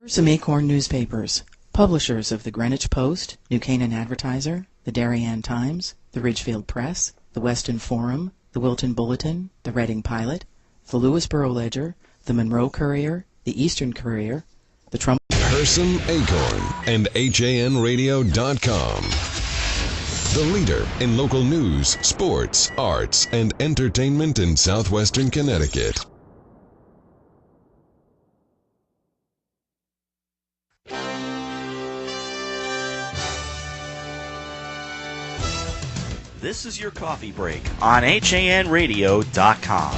Hersam Acorn newspapers, publishers of the Greenwich Post, New Canaan Advertiser, the Darien Times, the Ridgefield Press, the Weston Forum, the Wilton Bulletin, the Reading Pilot, the Lewisboro Ledger, the Monroe Courier, the Eastern Courier, the Trump... Hersam Acorn and HANradio.com. The leader in local news, sports, arts, and entertainment in southwestern Connecticut. This is your coffee break on HANradio.com.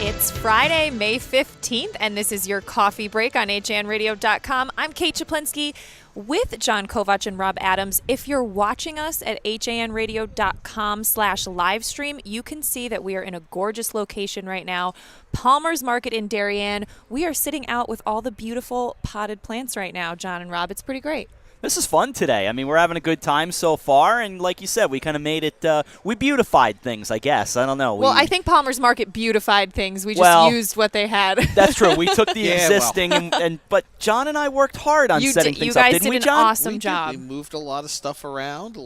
It's Friday, May 15th, and this is your coffee break on HANradio.com. I'm Kate Czaplinski with John Kovach and Rob Adams. If you're watching us at HANradio.com/livestream, you can see that we are in a gorgeous location right now, Palmer's Market in Darien. We are sitting out with all the beautiful potted plants right now, John and Rob. It's pretty great. This is fun today. I mean, we're having a good time so far, and like you said, we kind of made it, we beautified things, I guess. I don't know. Well, I think Palmer's Market beautified things. We just used what they had. That's true. We took the existing, but John and I worked hard on setting things up, didn't we, John? You guys did an awesome job. We moved a lot of stuff around,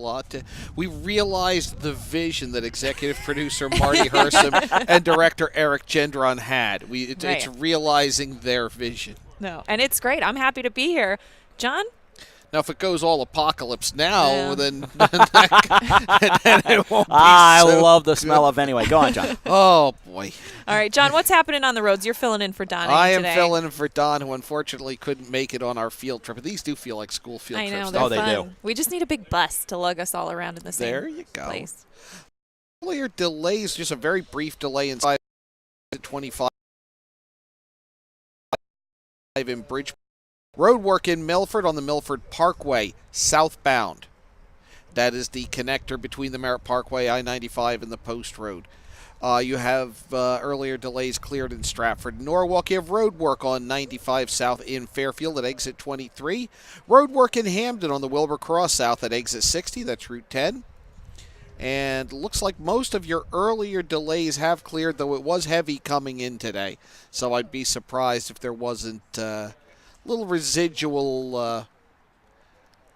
we realized the vision that executive producer Marty Hersam and director Eric Gendron had. It's realizing their vision. No, and it's great. I'm happy to be here. John? Now, if it goes all apocalypse now, then it won't be I love the smell of anyway. Go on, John. Oh, boy. All right, John, what's happening on the roads? You're filling in for Don today. I am filling in for Don, who unfortunately couldn't make it on our field trip. But these do feel like school field trips. I know, they're fun. They do. We just need a big bus to lug us all around in the same There you go. place. Earlier delays, just a very brief delay inside 25 in Bridgeport. Road work in Milford on the Milford Parkway, southbound. That is the connector between the Merritt Parkway, I-95, and the Post Road. You have earlier delays cleared in Stratford and Norwalk. You have road work on 95 south in Fairfield at exit 23. Road work in Hamden on the Wilbur Cross south at exit 60. That's Route 10. And looks like most of your earlier delays have cleared, though it was heavy coming in today. So I'd be surprised if there wasn't... little residual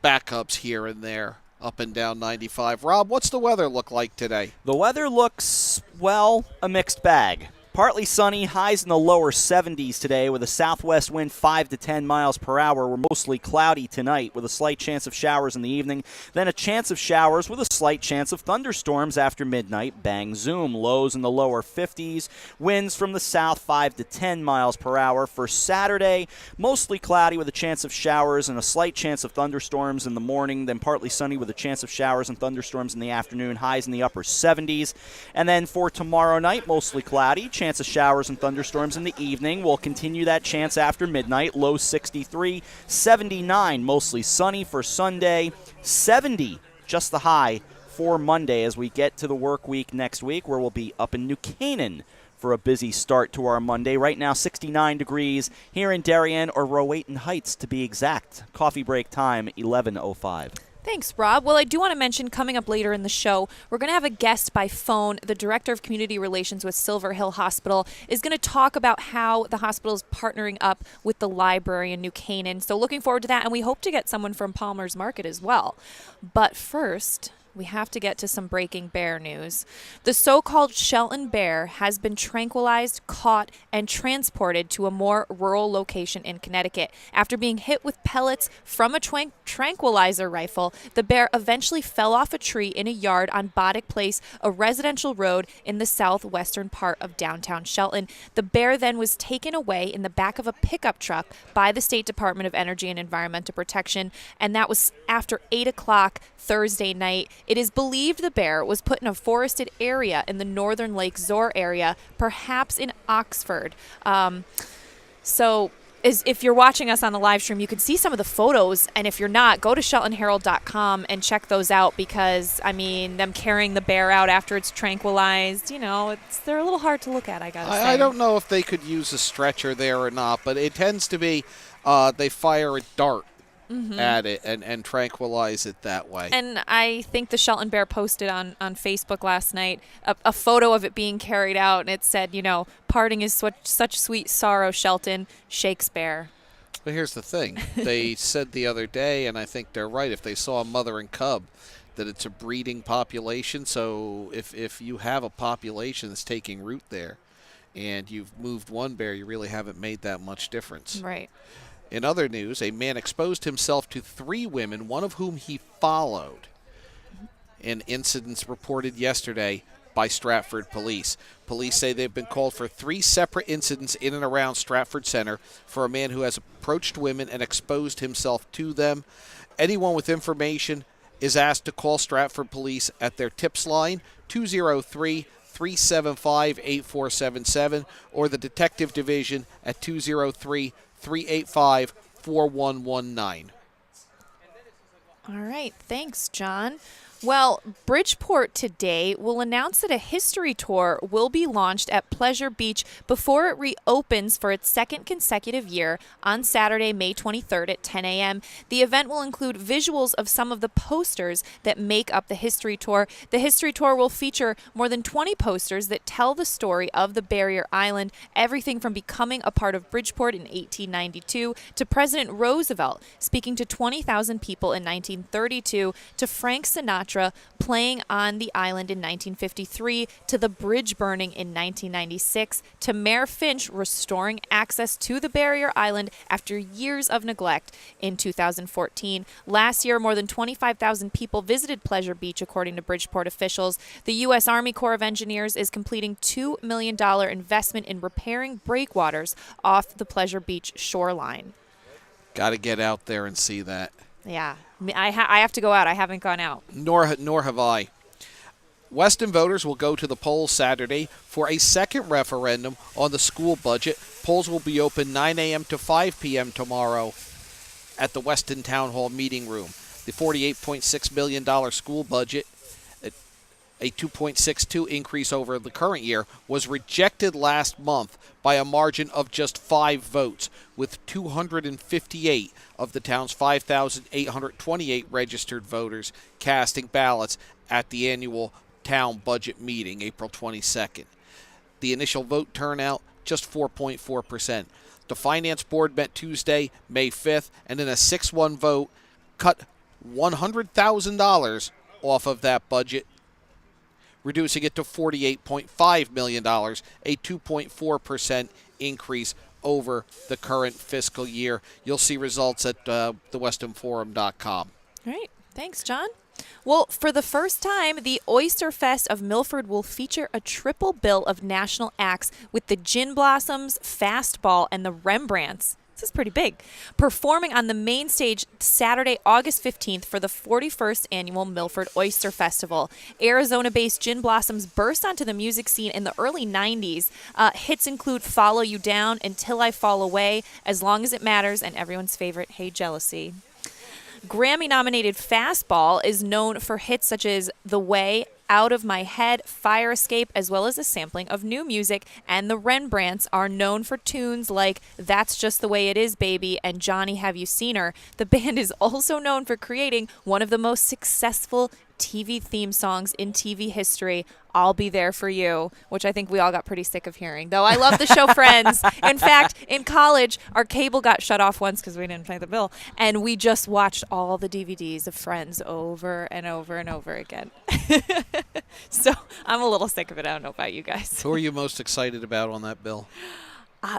backups here and there up and down 95. Rob, what's the weather look like today? The weather looks, well, a mixed bag. Partly sunny, highs in the lower 70s today with a southwest wind 5 to 10 miles per hour. We're mostly cloudy tonight with a slight chance of showers in the evening. Then a chance of showers with a slight chance of thunderstorms after midnight. Bang, zoom. Lows in the lower 50s. Winds from the south 5 to 10 miles per hour. For Saturday, mostly cloudy with a chance of showers and a slight chance of thunderstorms in the morning. Then partly sunny with a chance of showers and thunderstorms in the afternoon. Highs in the upper 70s. And then for tomorrow night, mostly cloudy. Chance of showers and thunderstorms in the evening. We'll continue that chance after midnight. Low 63, 79, mostly sunny for Sunday. 70, just the high for Monday as we get to the work week next week, where we'll be up in New Canaan for a busy start to our Monday. Right now, 69 degrees here in Darien, or Rowayton Heights to be exact. Coffee break time, 11:05. Thanks, Rob. Well, I do want to mention coming up later in the show, we're going to have a guest by phone. The Director of Community Relations with Silver Hill Hospital is going to talk about how the hospital is partnering up with the library in New Canaan. So looking forward to that, and we hope to get someone from Palmer's Market as well. But first, we have to get to some breaking bear news. The so-called Shelton bear has been tranquilized, caught, and transported to a more rural location in Connecticut. After being hit with pellets from a tranquilizer rifle, the bear eventually fell off a tree in a yard on Boddick Place, a residential road in the southwestern part of downtown Shelton. The bear then was taken away in the back of a pickup truck by the State Department of Energy and Environmental Protection, and that was after 8 o'clock Thursday night. It is believed the bear was put in a forested area in the northern Lake Zor area, perhaps in Oxford. If you're watching us on the live stream, you can see some of the photos, and if you're not, go to SheltonHerald.com and check those out because, I mean, them carrying the bear out after it's tranquilized, they're a little hard to look at, I gotta say. I don't know if they could use a stretcher there or not, but it tends to be they fire a dart at it and tranquilize it that way. And I think the Shelton Bear posted on Facebook last night a photo of it being carried out, and it said, parting is such sweet sorrow, Shelton, Shakespeare. But here's the thing. They said the other day, and I think they're right, if they saw a mother and cub, that it's a breeding population. So if you have a population that's taking root there and you've moved one bear, you really haven't made that much difference. Right. In other news, a man exposed himself to 3 women, one of whom he followed, in incidents reported yesterday by Stratford police. Police say they've been called for 3 separate incidents in and around Stratford Center for a man who has approached women and exposed himself to them. Anyone with information is asked to call Stratford police at their tips line, 203-375-8477, or the detective division at 203-385-4119. All right. Thanks, John. Well, Bridgeport today will announce that a history tour will be launched at Pleasure Beach before it reopens for its second consecutive year on Saturday, May 23rd at 10 a.m. The event will include visuals of some of the posters that make up the history tour. The history tour will feature more than 20 posters that tell the story of the barrier island, everything from becoming a part of Bridgeport in 1892 to President Roosevelt speaking to 20,000 people in 1932 to Frank Sinatra playing on the island in 1953, to the bridge burning in 1996, to Mayor Finch restoring access to the barrier island after years of neglect in 2014. Last year, more than 25,000 people visited Pleasure Beach, according to Bridgeport officials. The U.S. Army Corps of Engineers is completing $2 million investment in repairing breakwaters off the Pleasure Beach shoreline. Got to get out there and see that. Yeah, I have to go out. I haven't gone out. Nor have I. Weston voters will go to the polls Saturday for a second referendum on the school budget. Polls will be open 9 a.m. to 5 p.m. tomorrow at the Weston Town Hall meeting room. The $48.6 billion school budget, a 2.62 increase over the current year, was rejected last month by a margin of just 5 votes, with 258 of the town's 5,828 registered voters casting ballots at the annual town budget meeting, April 22nd. The initial vote turnout, just 4.4%. The Finance Board met Tuesday, May 5th, and in a 6-1 vote, cut $100,000 off of that budget, reducing it to $48.5 million, a 2.4% increase over the current fiscal year. You'll see results at thewestonforum.com. All right. Thanks, John. Well, for the first time, the Oyster Fest of Milford will feature a triple bill of national acts with the Gin Blossoms, Fastball, and the Rembrandts. This is pretty big. Performing on the main stage Saturday, August 15th for the 41st Annual Milford Oyster Festival. Arizona-based Gin Blossoms burst onto the music scene in the early 90s. Hits include Follow You Down, Until I Fall Away, As Long as It Matters, and everyone's favorite, Hey Jealousy. Grammy-nominated Fastball is known for hits such as The Way, Out of My Head, Fire Escape, as well as a sampling of new music, and the Rembrandts are known for tunes like That's Just the Way It Is, Baby, and Johnny, Have You Seen Her? The band is also known for creating one of the most successful TV theme songs in TV history, I'll Be There For You, which I think we all got pretty sick of hearing, though I love the show Friends. In fact, in college, our cable got shut off once because we didn't pay the bill, and we just watched all the DVDs of Friends over and over and over again. So I'm a little sick of it. I don't know about you guys. Who are you most excited about on that bill?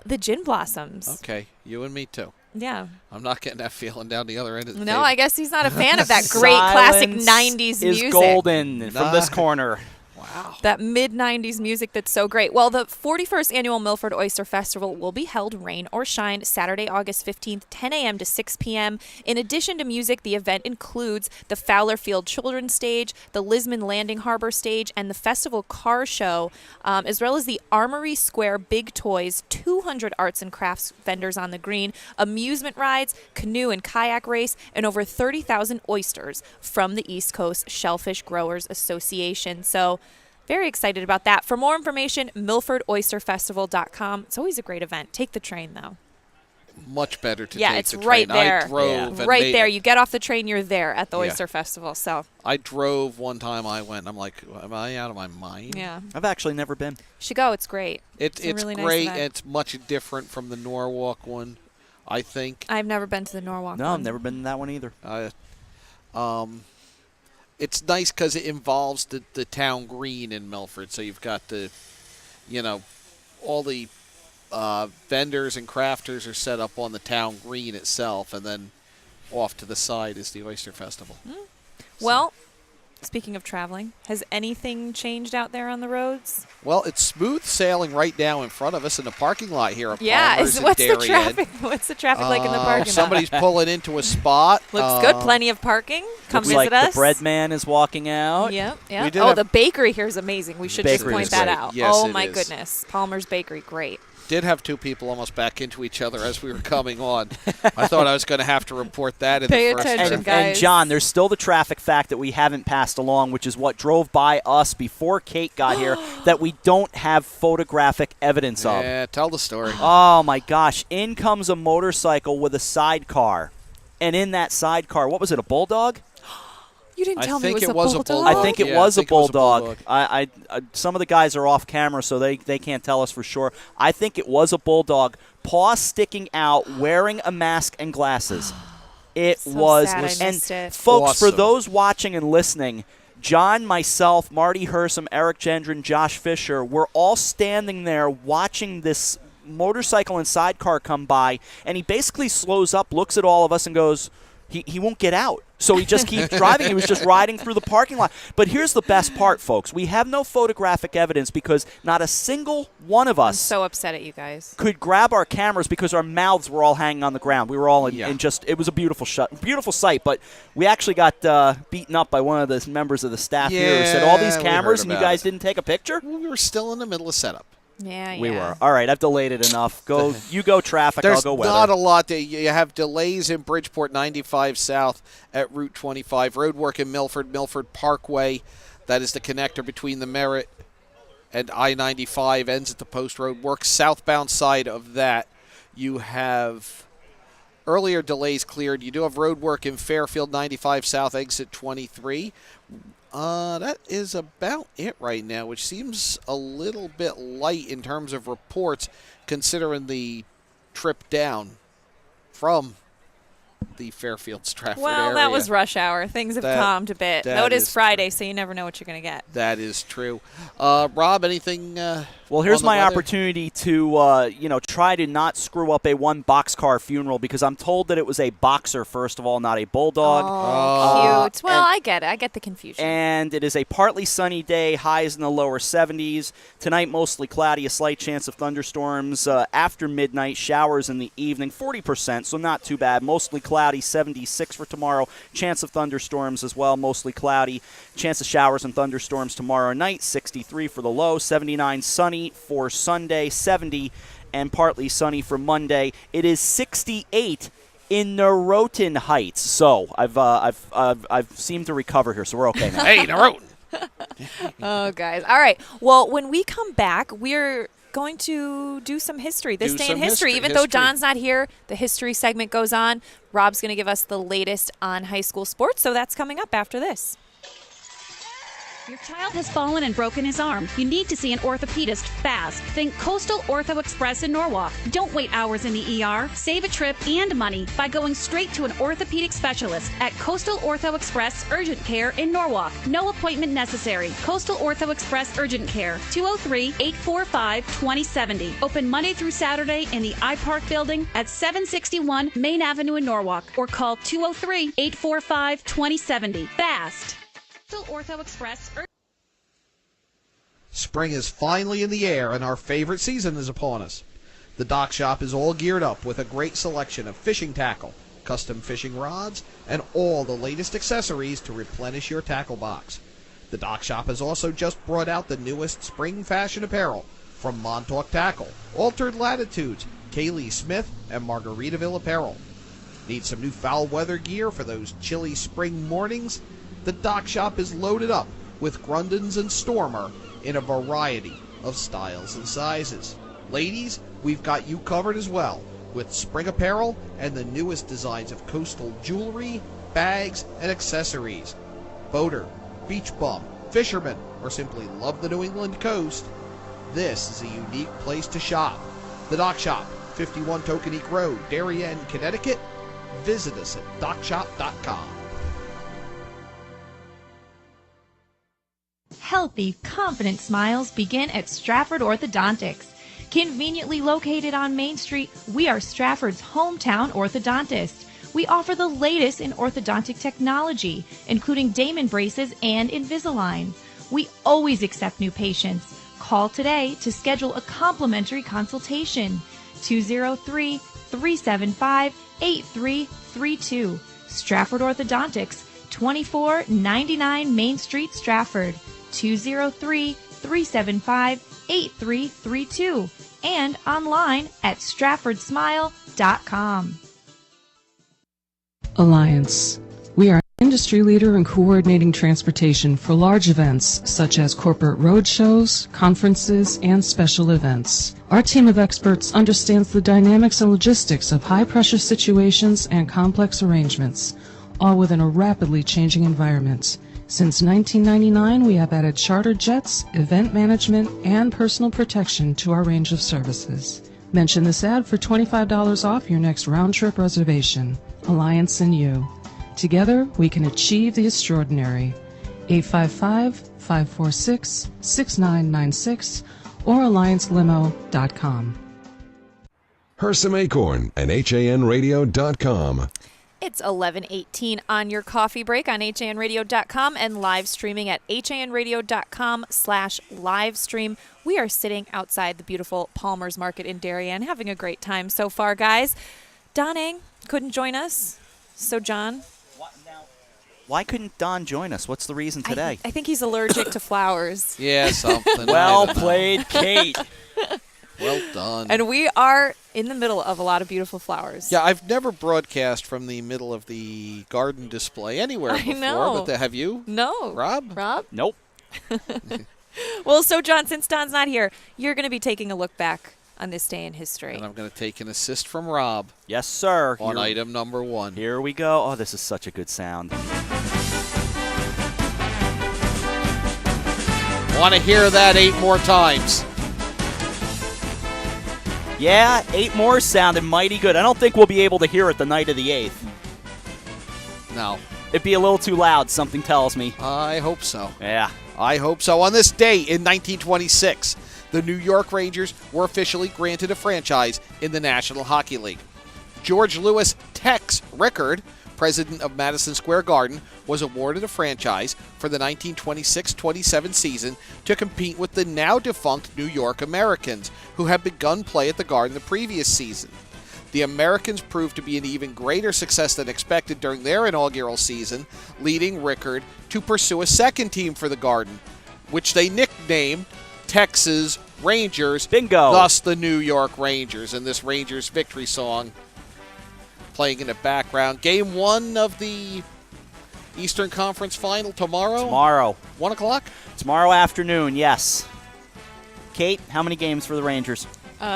The Gin Blossoms. Okay, you and me too. Yeah. I'm not getting that feeling down the other end of the No, table. I guess he's not a fan of that great classic 90s music. Is golden from this corner. Wow. That mid-90s music that's so great. Well, the 41st Annual Milford Oyster Festival will be held rain or shine Saturday, August 15th, 10 a.m. to 6 p.m. In addition to music, the event includes the Fowler Field Children's Stage, the Lisman Landing Harbor Stage, and the Festival Car Show, as well as the Armory Square Big Toys, 200 arts and crafts vendors on the green, amusement rides, canoe and kayak race, and over 30,000 oysters from the East Coast Shellfish Growers Association. So, very excited about that. For more information, milfordoysterfestival.com. It's always a great event. Take the train, though. much better to Yeah, take it's the right train. there. I drove. And Right there. You get off the train, you're there at the Yeah. Oyster Festival. So I drove one time I went, and I'm like, am I out of my mind? yeah, I've actually never been. you should go. It's great. It's a really nice great, event. and it's much different from the Norwalk one, I think. I've never been to the Norwalk No, one. I've never been to that one either. It's nice because it involves the town green in Milford, so you've got all the vendors and crafters are set up on the town green itself, and then off to the side is the Oyster Festival. Well, speaking of traveling, has anything changed out there on the roads? Well, it's smooth sailing right now in front of us in the parking lot here at Yeah, Palmer's what's and the Darien. traffic? What's the traffic like in the parking lot? Somebody's pulling into a spot. Looks good. Plenty of parking. Come Looks visit like us. the bread man is walking out. Yep, We yep. did Oh, have- the bakery here is amazing. We should just Bakery point is that great. out. Yes, oh it my is. goodness, Palmer's Bakery, great. Did have two people almost back into each other as we were coming on. I thought I was going to have to report that in Pay the first attention, And, guys. and John, there's still the traffic fact that we haven't passed along, which is what drove by us before Kate got here, that we don't have photographic evidence of. Yeah, tell the story. Oh, my gosh. In comes a motorcycle with a sidecar. And in that sidecar, what was it, a bulldog? You didn't I tell me think it it was was a a bulldog. bulldog. I think it Yeah, was I a think it was a bulldog. bulldog. I some of the guys are off camera, so they can't tell us for sure. I think it was a bulldog, paw sticking out, wearing a mask and glasses. It So was, sad I and missed it. folks, for Awesome. those watching and listening, John, myself, Marty Hersam, Eric Gendron, Josh Fisher, we're all standing there watching this motorcycle and sidecar come by, and he basically slows up, looks at all of us, and goes, he won't get out. So he just keeps driving. He was just riding through the parking lot. But here's the best part, folks. We have no photographic evidence because not a single one of I'm us so upset at you guys. could grab our cameras because our mouths were all hanging on the ground. We were all in, Yeah. in just, it was a beautiful sight. But we actually got beaten up by one of the members of the staff here who said, all these Yeah, we cameras heard and you about guys it. didn't take a picture? We were still in the middle of setup. Yeah, We yeah. were. All right, I've delayed it enough. You go traffic, There's I'll go weather. not a lot. You have delays in Bridgeport 95 South at Route 25. Roadwork in Milford Parkway. That is the connector between the Merritt and I-95. Ends at the Post Road. Work southbound side of that. You have earlier delays cleared. You do have road work in Fairfield 95 South, exit 23. That is about it right now, which seems a little bit light in terms of reports, considering the trip down from the Fairfield Stratford Well, area. that was rush hour. Things have That- calmed a bit. that Though it is is Friday, so you never know what you're going to get. That is true. Rob, anything? Well, here's on the my weather? opportunity to, try to not screw up a one boxcar funeral because I'm told that it was a boxer, first of all, not a bulldog. Oh, cute. Well, and- I get it. I get the confusion. And it is a partly sunny day, highs in the lower 70s. Tonight, mostly cloudy, a slight chance of thunderstorms. After midnight, showers in the evening, 40%, so not too bad. Mostly cloudy, 76 for tomorrow. Chance of thunderstorms as well, mostly cloudy. Chance of showers and thunderstorms tomorrow night, 63 for the low, 79 sunny for Sunday, 70 and partly sunny for Monday. It is 68 in Norotan Heights. So I've seemed to recover here, so we're okay now. Hey, Norotan. Oh, guys. All right. Well, when we come back, we're going to do some history. This Do day in some history. history. Even though John's not here, the history segment goes on. Rob's going to give us the latest on high school sports, so that's coming up after this. Your child has fallen and broken his arm. You need to see an orthopedist fast. Think Coastal Ortho Express in Norwalk. Don't wait hours in the ER. Save a trip and money by going straight to an orthopedic specialist at Coastal Ortho Express Urgent Care in Norwalk. No appointment necessary. Coastal Ortho Express Urgent Care, 203-845-2070. Open Monday through Saturday in the iPark building at 761 Main Avenue in Norwalk, or call 203-845-2070. Fast. Coastal Ortho Express. Spring is finally in the air and our favorite season is upon us. The Dock Shop is all geared up with a great selection of fishing tackle, custom fishing rods, and all the latest accessories to replenish your tackle box. The Dock Shop has also just brought out the newest spring fashion apparel from Montauk Tackle, Altered Latitudes, Kaylee Smith, and Margaritaville Apparel. Need some new foul weather gear for those chilly spring mornings? The Dock Shop is loaded up with Grundens and Stormer in a variety of styles and sizes. Ladies, we've got you covered as well with spring apparel and the newest designs of coastal jewelry, bags, and accessories. Boater, beach bum, fisherman, or simply love the New England coast, this is a unique place to shop. The Dock Shop, 51 Tokenique Road, Darien, Connecticut. Visit us at dockshop.com. Healthy, confident smiles begin at Stratford Orthodontics. Conveniently located on Main Street, we are Stratford's hometown orthodontist. We offer the latest in orthodontic technology, including Damon braces and Invisalign. We always accept new patients. Call today to schedule a complimentary consultation. 203-375-8332. Stratford Orthodontics, 2499 Main Street, Stratford. 203-375-8332. And online at stratfordsmile.com. Alliance. We are an industry leader in coordinating transportation for large events such as corporate road shows, conferences, and special events. Our team of experts understands the dynamics and logistics of high-pressure situations and complex arrangements, all within a rapidly changing environment. Since 1999, we have added charter jets, event management, and personal protection to our range of services. Mention this ad for $25 off your next round-trip reservation. Alliance and you. Together, we can achieve the extraordinary. 855-546-6996 or alliancelimo.com. Hersam Acorn and HANradio.com. It's 11:18 on your coffee break on HANradio.com and live streaming at HANradio.com/livestream. We are sitting outside the beautiful Palmer's Market in Darien, having a great time so far, guys. Don Eng couldn't join us, so John. Why couldn't Don join us? What's the reason today? I think he's allergic to flowers. Yeah, something. Well played, Kate. Well done. And we are in the middle of a lot of beautiful flowers. Yeah, I've never broadcast from the middle of the garden display anywhere before. I know. But have you? No. Rob? Nope. Well, so John, since Don's not here, you're going to be taking a look back on this day in history. And I'm going to take an assist from Rob. Yes, sir. On item number 1. Here we go. Oh, this is such a good sound. Want to hear that 8 more times. Yeah, 8 more sounded mighty good. I don't think we'll be able to hear it the night of the 8th. No. It'd be a little too loud, something tells me. I hope so. Yeah. I hope so. On this day in 1926, the New York Rangers were officially granted a franchise in the National Hockey League. George Louis Tex Rickard, president of Madison Square Garden, was awarded a franchise for the 1926-27 season to compete with the now-defunct New York Americans, who had begun play at the Garden the previous season. The Americans proved to be an even greater success than expected during their inaugural season, leading Rickard to pursue a second team for the Garden, which they nicknamed Texas Rangers. Bingo! Thus the New York Rangers, and this Rangers victory song playing in the background. Game 1 of the Eastern Conference Final tomorrow? Tomorrow. 1 o'clock? Tomorrow afternoon, yes. Kate, how many games for the Rangers? 4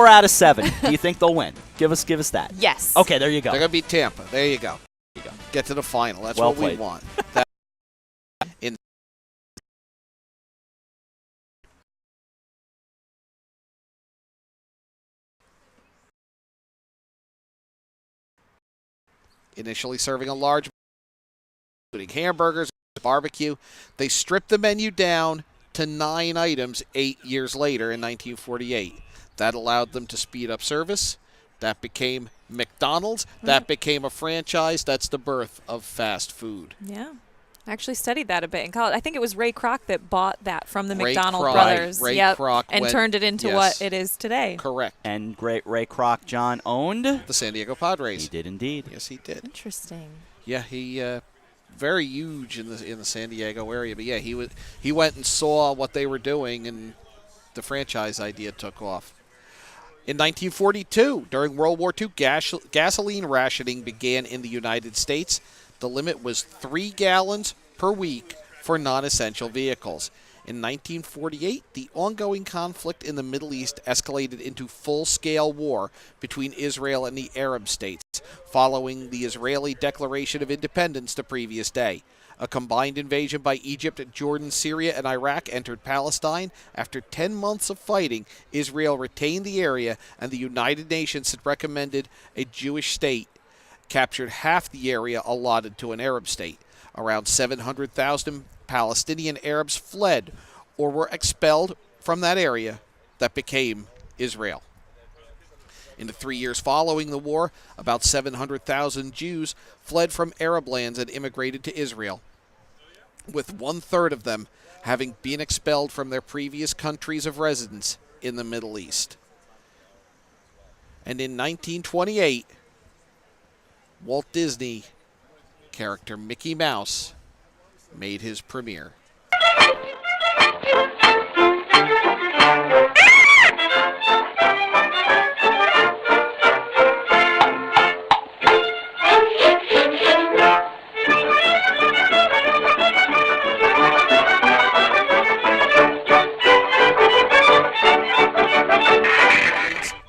out of 7. Do you think they'll win? Give us that. Yes. Okay, there you go. They're going to beat Tampa. There you go. Get to the final. That's well what played. we want. Initially serving a large, including hamburgers, barbecue. They stripped the menu down to 9 items 8 years later in 1948. That allowed them to speed up service. That became McDonald's. That became a franchise. That's the birth of fast food. Yeah. I actually studied that a bit in college. I think it was Ray Kroc that bought that from the Ray McDonald Kroc. brothers. Ray yep. Kroc and turned it into what it is today. Correct. And great Ray Kroc, John, owned the San Diego Padres. He did indeed. Yes, he did. Interesting. Yeah, he very huge in the San Diego area. But yeah, he went and saw what they were doing, and the franchise idea took off. In 1942, during World War II, gasoline rationing began in the United States. The limit was 3 gallons per week for non-essential vehicles. In 1948, the ongoing conflict in the Middle East escalated into full-scale war between Israel and the Arab states, following the Israeli Declaration of Independence the previous day. A combined invasion by Egypt, Jordan, Syria, and Iraq entered Palestine. After 10 months of fighting, Israel retained the area, and the United Nations had recommended a Jewish state captured half the area allotted to an Arab state. Around 700,000 Palestinian Arabs fled or were expelled from that area that became Israel. In the 3 years following the war, about 700,000 Jews fled from Arab lands and immigrated to Israel, with 1/3 of them having been expelled from their previous countries of residence in the Middle East. And in 1928, Walt Disney character Mickey Mouse made his premiere.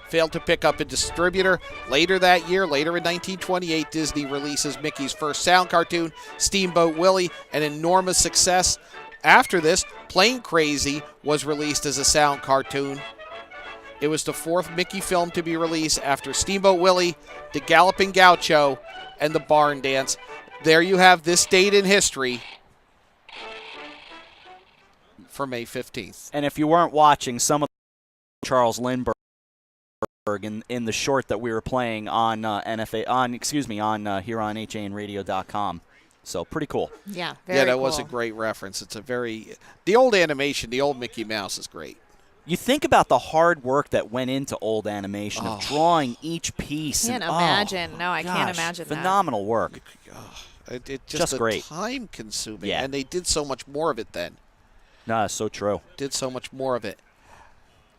Failed to pick up a distributor. Later that year, later in 1928, Disney releases Mickey's first sound cartoon, Steamboat Willie, an enormous success. After this, Plane Crazy was released as a sound cartoon. It was the 4th Mickey film to be released after Steamboat Willie, The Galloping Gaucho, and The Barn Dance. There you have this date in history for May 15th. And if you weren't watching, some of Charles Lindbergh in the short that we were playing on here on HANradio.com. So pretty cool. Yeah, that cool. Was a great reference. It's the old animation, the old Mickey Mouse is great. You think about the hard work that went into old animation of drawing each piece. Can't imagine. No, I can't imagine that. Phenomenal work. It just great. Time consuming. Yeah. And they did so much more of it then. No, so true. Did so much more of it.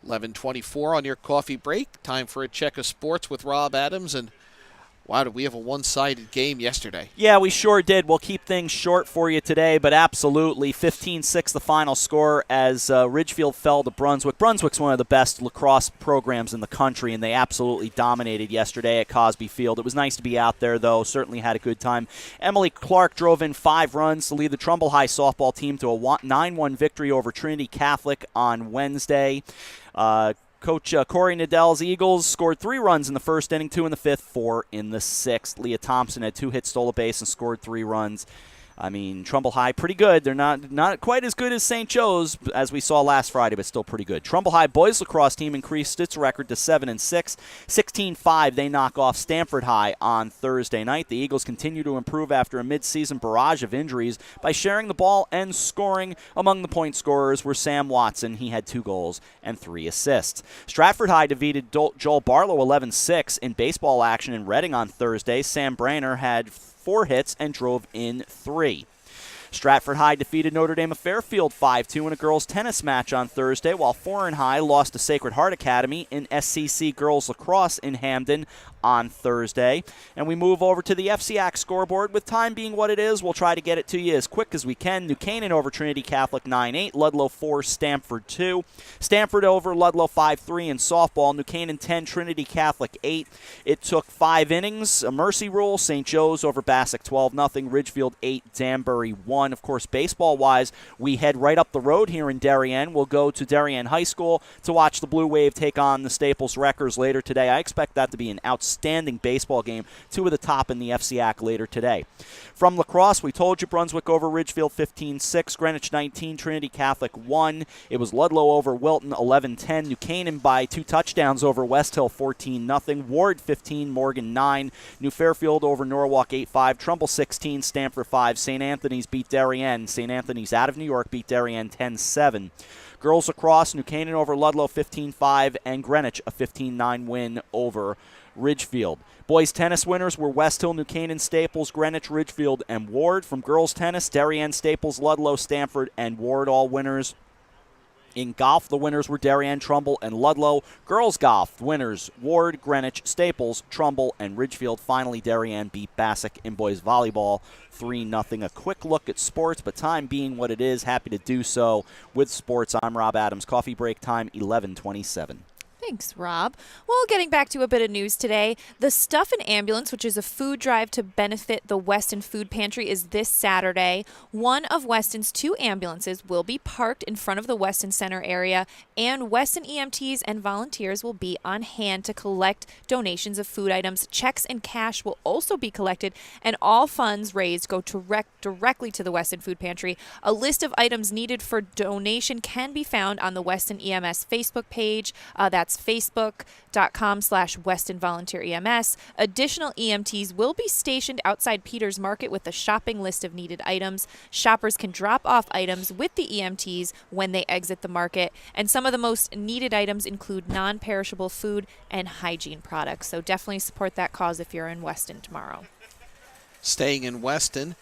11:24 on your coffee break. Time for a check of sports with Rob Adams. And wow, did we have a one-sided game yesterday? Yeah, we sure did. We'll keep things short for you today, but absolutely 15-6 the final score as Ridgefield fell to Brunswick. Brunswick's one of the best lacrosse programs in the country, and they absolutely dominated yesterday at Cosby Field. It was nice to be out there, though. Certainly had a good time. Emily Clark drove in 5 runs to lead the Trumbull High softball team to a 9-1 victory over Trinity Catholic on Wednesday. Coach Corey Nadell's Eagles scored 3 runs in the first inning, 2 in the 5th, 4 in the 6th. Leah Thompson had 2 hits, stole a base, and scored 3 runs. I mean, Trumbull High, pretty good. They're not quite as good as St. Joe's, as we saw last Friday, but still pretty good. Trumbull High boys lacrosse team increased its record to 7-6. 16-5, they knock off Stamford High on Thursday night. The Eagles continue to improve after a midseason barrage of injuries by sharing the ball and scoring. Among the point scorers were Sam Watson. He had 2 goals and 3 assists. Stratford High defeated Joel Barlow 11-6 in baseball action in Reading on Thursday. Sam Branner had 4 hits and drove in 3. Stratford High defeated Notre Dame of Fairfield 5-2 in a girls' tennis match on Thursday, while Foreign High lost to Sacred Heart Academy in SCC girls lacrosse in Hamden on Thursday. And we move over to the FCAC scoreboard. With time being what it is, we'll try to get it to you as quick as we can. New Canaan over Trinity Catholic 9-8, Ludlow 4, Stamford 2. Stamford over Ludlow 5-3 in softball. New Canaan 10, Trinity Catholic 8. It took 5 innings, a mercy rule. St. Joe's over Bassick 12-0, Ridgefield 8, Danbury 1. Of course, baseball-wise, we head right up the road here in Darien. We'll go to Darien High School to watch the Blue Wave take on the Staples Wreckers later today. I expect that to be an outstanding baseball game, 2 of the top in the FCAC later today. From lacrosse, we told you Brunswick over Ridgefield 15-6, Greenwich 19, Trinity Catholic 1. It was Ludlow over Wilton 11-10, New Canaan by 2 touchdowns over West Hill 14-0, Ward 15, Morgan 9, New Fairfield over Norwalk 8-5, Trumbull 16, Stamford 5, St. Anthony's beat Darien. St. Anthony's out of New York beat Darien 10-7. Girls lacrosse, New Canaan over Ludlow 15-5, and Greenwich a 15-9 win over Ridgefield. Boys tennis winners were West Hill, New Canaan, Staples, Greenwich, Ridgefield, and Ward. From girls tennis, Darien, Staples, Ludlow, Stamford, and Ward all winners. In golf, the winners were Darien, Trumbull, and Ludlow. Girls golf, the winners Ward, Greenwich, Staples, Trumbull, and Ridgefield. Finally, Darien beat Bassick in boys volleyball 3-0. A quick look at sports, but time being what it is, happy to do so with sports. I'm Rob Adams. Coffee break time, 11:27. Thanks, Rob. Well, getting back to a bit of news today, the Stuff and Ambulance, which is a food drive to benefit the Weston Food Pantry, is this Saturday. One of Weston's 2 ambulances will be parked in front of the Weston Center area, and Weston EMTs and volunteers will be on hand to collect donations of food items. Checks and cash will also be collected, and all funds raised go directly to the Weston Food Pantry. A list of items needed for donation can be found on the Weston EMS Facebook page. That's facebook.com/Weston Volunteer EMS. Additional EMTs will be stationed outside Peters Market with a shopping list of needed items. Shoppers can drop off items with the EMTs when they exit the market. And some of the most needed items include non-perishable food and hygiene products. So definitely support that cause if you're in Weston tomorrow. Staying in Weston,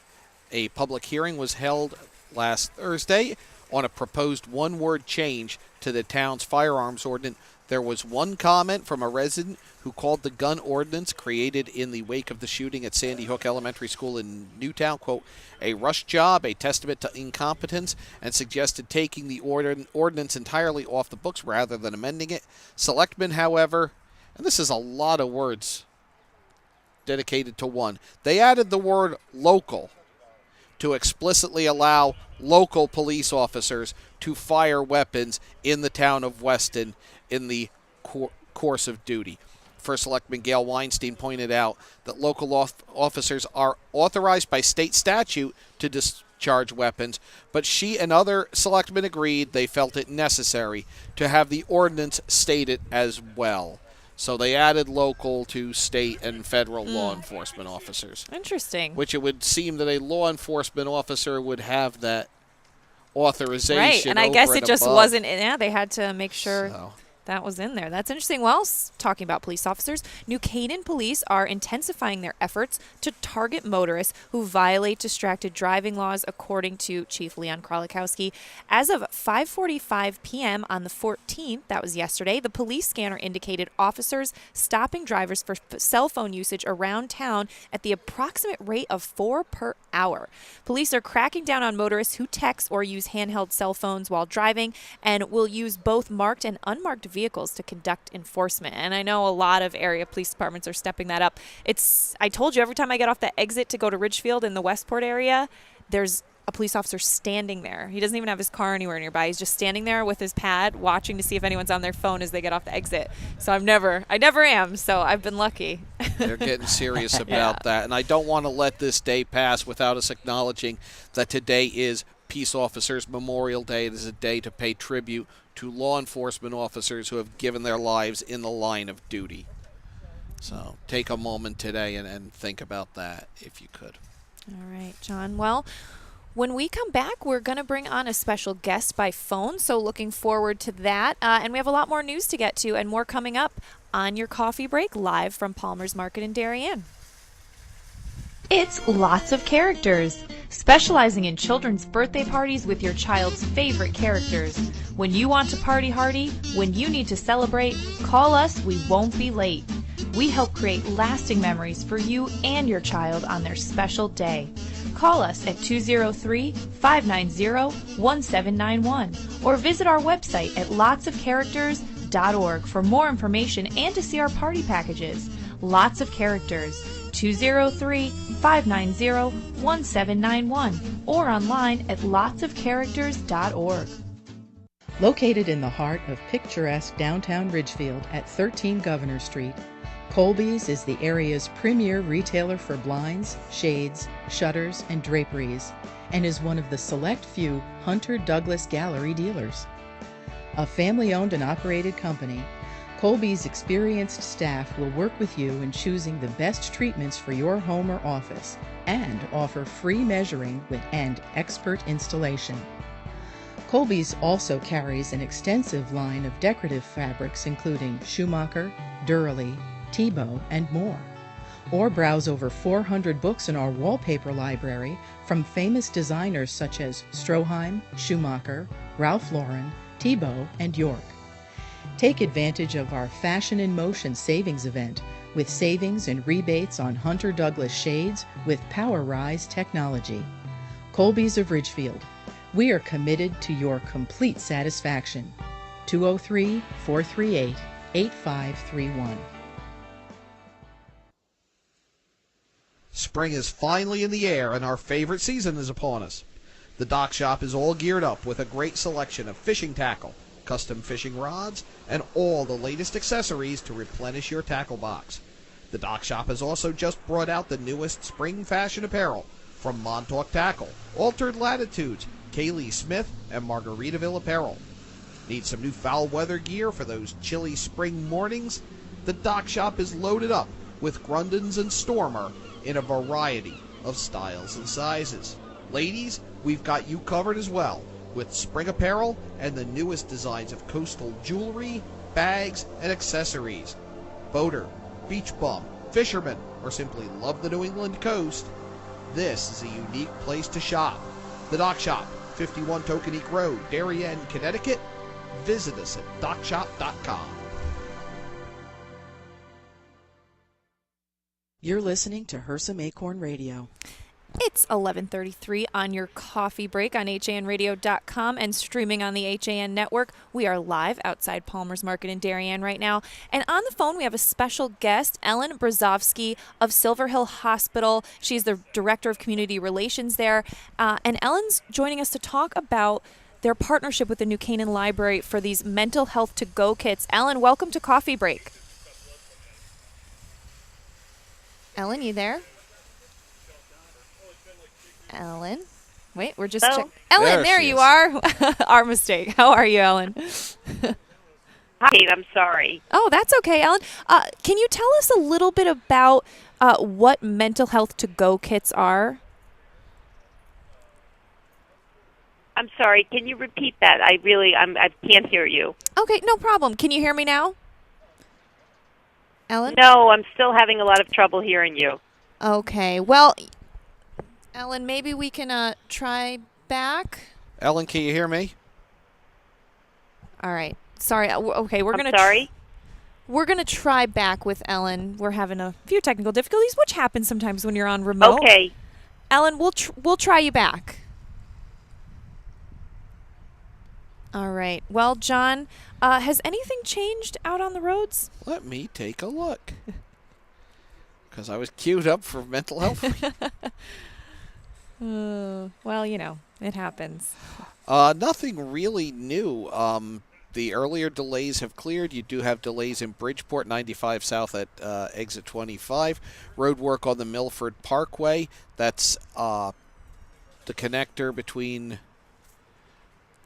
a public hearing was held last Thursday on a proposed one-word change to the town's firearms ordinance. There was one comment from a resident who called the gun ordinance created in the wake of the shooting at Sandy Hook Elementary School in Newtown, quote, a rush job, a testament to incompetence, and suggested taking the ordinance entirely off the books rather than amending it. Selectmen, however, and this is a lot of words dedicated to one, they added the word local to explicitly allow local police officers to fire weapons in the town of Weston in the course of duty. First Selectman Gail Weinstein pointed out that local officers are authorized by state statute to discharge weapons, but she and other selectmen agreed they felt it necessary to have the ordinance stated as well. So they added local to state and federal law enforcement officers. Interesting. Which it would seem that a law enforcement officer would have that authorization. Right, and I guess it just above. wasn't. Yeah, they had to make sure that was in there. That's interesting. Well, talking about police officers, New Canaan police are intensifying their efforts to target motorists who violate distracted driving laws, according to Chief Leon Krolikowski. As of 5:45 p.m. on the 14th, that was yesterday, the police scanner indicated officers stopping drivers for cell phone usage around town at the approximate rate of 4 per hour. Police are cracking down on motorists who text or use handheld cell phones while driving, and will use both marked and unmarked vehicles to conduct enforcement. And I know a lot of area police departments are stepping that up. I told you, every time I get off the exit to go to Ridgefield in the Westport area, there's a police officer standing there. He doesn't even have his car anywhere nearby. He's just standing there with his pad, watching to see if anyone's on their phone as they get off the exit. So I never am, so I've been lucky. They're getting serious about that. And I don't want to let this day pass without us acknowledging that today is Peace Officers Memorial Day. It is a day to pay tribute to law enforcement officers who have given their lives in the line of duty. So take a moment today and think about that if you could. All right, John. Well, when we come back, we're going to bring on a special guest by phone, so looking forward to that. And we have a lot more news to get to and more coming up on your coffee break live from Palmer's Market in Darien. It's Lots of Characters, specializing in children's birthday parties with your child's favorite characters. When you want to party hardy, when you need to celebrate, call us, we won't be late. We help create lasting memories for you and your child on their special day. Call us at 203-590-1791 or visit our website at lotsofcharacters.org for more information and to see our party packages. Lots of Characters, 203-590-1791 or online at lotsofcharacters.org. Located in the heart of picturesque downtown Ridgefield at 13 Governor Street, Colby's is the area's premier retailer for blinds, shades, shutters, and draperies, and is one of the select few Hunter Douglas Gallery dealers. A family-owned and operated company, Colby's experienced staff will work with you in choosing the best treatments for your home or office and offer free measuring and expert installation. Colby's also carries an extensive line of decorative fabrics including Schumacher, Durley, Tebow, and more. Or browse over 400 books in our wallpaper library from famous designers such as Stroheim, Schumacher, Ralph Lauren, Tebow, and York. Take advantage of our Fashion in Motion savings event with savings and rebates on Hunter Douglas shades with Power Rise technology. Colby's of Ridgefield. We are committed to your complete satisfaction. 203-438-8531. Spring is finally in the air and our favorite season is upon us. The Dock Shop is all geared up with a great selection of fishing tackle, custom fishing rods, and all the latest accessories to replenish your tackle box. The Dock Shop has also just brought out the newest spring fashion apparel from Montauk Tackle, Altered Latitudes, Kaylee Smith, and Margaritaville Apparel. Need some new foul weather gear for those chilly spring mornings? The Dock Shop is loaded up with Grundens and Stormer in a variety of styles and sizes. Ladies, we've got you covered as well with spring apparel and the newest designs of coastal jewelry, bags, and accessories. Boater, beach bum, fisherman, or simply love the New England coast, this is a unique place to shop. The Dock Shop, 51 Tokenique Road, Darien, Connecticut. Visit us at dockshop.com. You're listening to Hersam Acorn Radio. It's 11:33 on your coffee break on HANradio.com and streaming on the HAN network. We are live outside Palmer's Market in Darien right now. And on the phone, we have a special guest, Ellen Brzozowski of Silver Hill Hospital. She's the Director of Community Relations there. And Ellen's joining us to talk about their partnership with the New Canaan Library for these mental health to-go kits. Ellen, welcome to Coffee Break. Ellen, you there? Ellen? Wait, we're just checking. Ellen, there you are. Our mistake. How are you, Ellen? Hi, I'm sorry. Oh, that's okay, Ellen. Can you tell us a little bit about what mental health to-go kits are? I'm sorry. Can you repeat that? I can't hear you. Okay, no problem. Can you hear me now? Ellen? No, I'm still having a lot of trouble hearing you. Okay, well, Ellen, maybe we can try back. Ellen, can you hear me? All right. Sorry. Okay, we're going to sorry? We're going to try back with Ellen. We're having a few technical difficulties, which happens sometimes when you're on remote. Okay. Ellen, we'll try you back. All right. Well, John, has anything changed out on the roads? Let me take a look. Because I was queued up for mental health week. Well, it happens. Nothing really new. The earlier delays have cleared. You do have delays in Bridgeport, 95 south at exit 25. Road work on the Milford Parkway. That's the connector between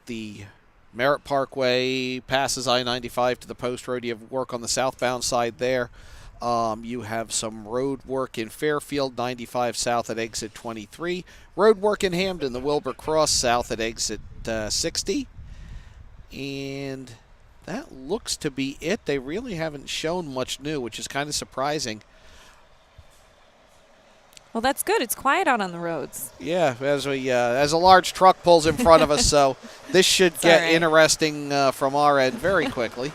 the Merritt Parkway, passes I-95 to the Post Road. You have work on the southbound side there. You have some road work in Fairfield, 95 south at exit 23. Road work in Hamden, the Wilbur Cross south at exit 60. And that looks to be it. They really haven't shown much new, which is kind of surprising. Well, that's good. It's quiet out on the roads. Yeah, as a large truck pulls in front of us, so this should get interesting from our end very quickly.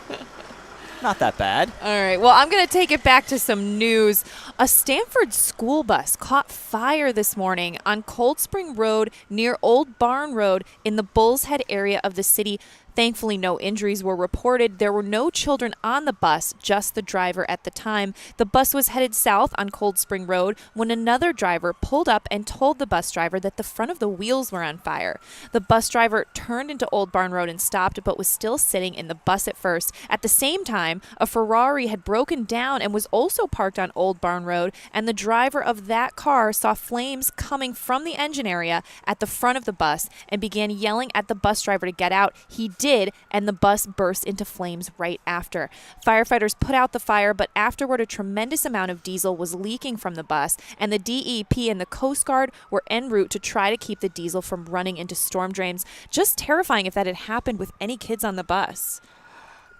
Not that bad. All right. Well, I'm going to take it back to some news. A Stanford school bus caught fire this morning on Cold Spring Road near Old Barn Road in the Bull's Head area of the city. Thankfully, no injuries were reported. There were no children on the bus, just the driver at the time. The bus was headed south on Cold Spring Road when another driver pulled up and told the bus driver that the front of the wheels were on fire. The bus driver turned into Old Barn Road and stopped, but was still sitting in the bus at first. At the same time, a Ferrari had broken down and was also parked on Old Barn Road, and the driver of that car saw flames coming from the engine area at the front of the bus and began yelling at the bus driver to get out. He did, and the bus burst into flames right after. Firefighters put out the fire, but afterward a tremendous amount of diesel was leaking from the bus, and the DEP and the Coast Guard were en route to try to keep the diesel from running into storm drains. Just terrifying if that had happened with any kids on the bus.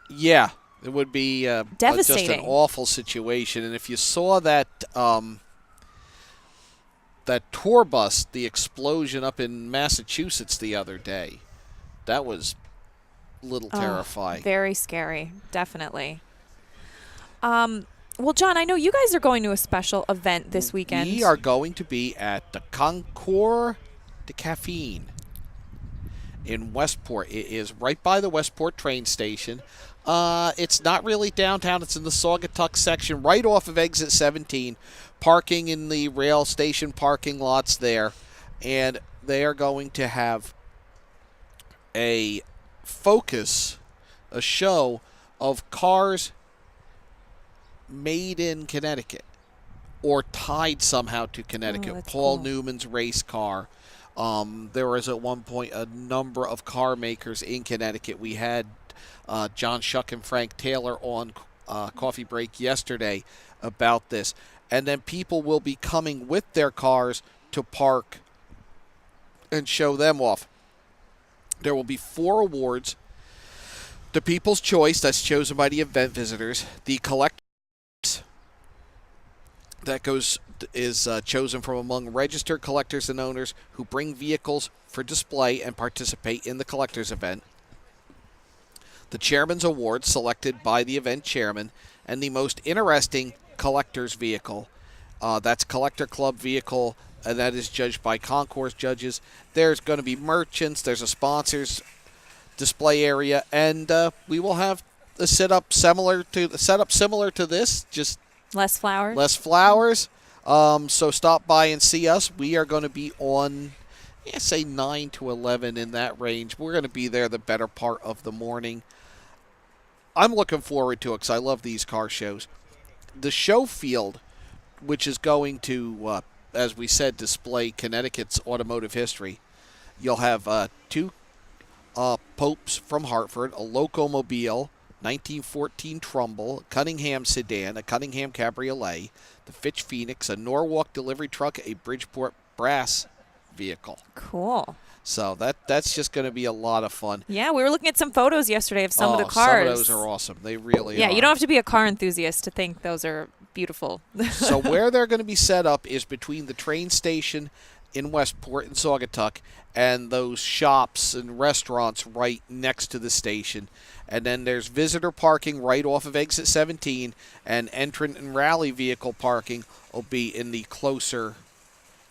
Yeah, it would be devastating. Just an awful situation. And if you saw that that tour bus, the explosion up in Massachusetts the other day, that was little terrifying. Very scary, definitely. Well, John, I know you guys are going to a special event this weekend. We are going to be at the Concours de Caffeine in Westport. It is right by the Westport train station. It's not really downtown. It's in the Saugatuck section, right off of exit 17. Parking in the rail station parking lots there. And they are going to have a show of cars made in Connecticut or tied somehow to Connecticut. Paul cool. Newman's race car. There was at one point a number of car makers in Connecticut. We had John Shuck and Frank Taylor on Coffee Break yesterday about this. And then people will be coming with their cars to park and show them off. There will be 4 awards. The People's Choice, that's chosen by the event visitors. The Collector that is chosen from among registered collectors and owners who bring vehicles for display and participate in the collector's event. The Chairman's Award, selected by the event chairman, and the most interesting collector's vehicle. That's Collector Club vehicle, and that is judged by concourse judges. There's going to be merchants. There's a sponsors display area, and we will have a setup similar to this, just less flowers. Less flowers. So stop by and see us. We are going to be on, say 9 to 11 in that range. We're going to be there the better part of the morning. I'm looking forward to it because I love these car shows. The show field, which is going to, as we said, display Connecticut's automotive history. You'll have 2 Popes from Hartford, a Locomobile, 1914 Trumbull, a Cunningham sedan, a Cunningham Cabriolet, the Fitch Phoenix, a Norwalk delivery truck, a Bridgeport brass vehicle. Cool. So that's just going to be a lot of fun. Yeah, we were looking at some photos yesterday of some of the cars. Some of those are awesome. They really are. Yeah, you don't have to be a car enthusiast to think those are beautiful. So where they're going to be set up is between the train station in Westport and Saugatuck and those shops and restaurants right next to the station. And then there's visitor parking right off of exit 17, and entrant and rally vehicle parking will be in the closer